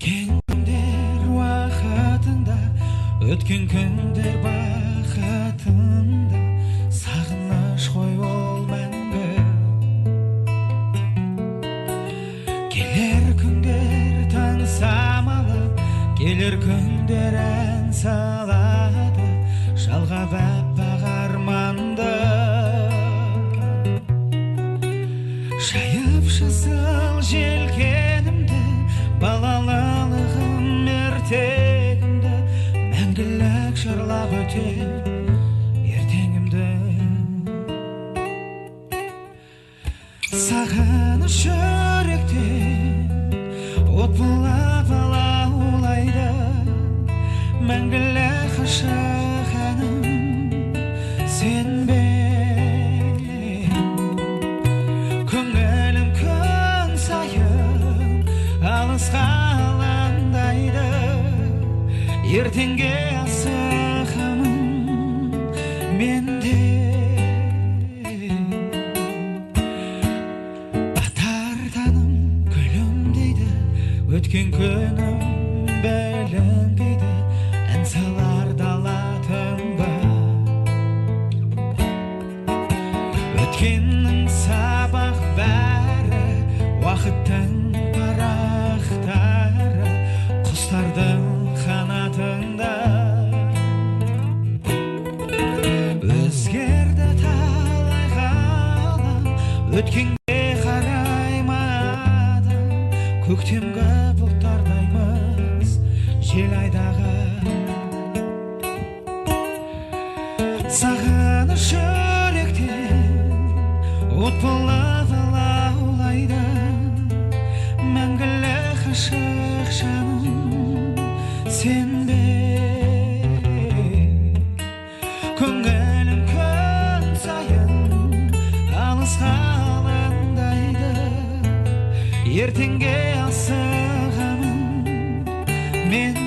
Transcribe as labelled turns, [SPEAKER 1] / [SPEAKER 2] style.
[SPEAKER 1] Өткендер уақытында, өткен күндер бақытында, сағыныш қой ол мәңгі. Келер күндер таң самалып, келер күндер ән салады, жалғап аппақ арманды. Жайып жасыл желкенімді, балалылығым ертегімді, мәңгілік жырлап өтер ертеңімді. Сағыныш жүректен от болып алаулайды, мәңгілік ғашық әнім сен бе. Көңілім күн сайын алысқа алаңдайды, ертеңге асығамын менде. Батар таным күлімдейді, өткен күнім білінбейді, ән салар дала тынба. Өткеннің сабақ бәрі, уақыттың парақтары, құстардың қанатында. Өзгерді талай ғалам, өткенге қараймадым, көктемгі бұлттардаймыз жел айдағы. Сағыныш жүректен от болып алаулайды, мәңгілік ғашық жаным сен бе. Көңілім күн сайын алысқа алаңдайды, ертеңге асығамын мен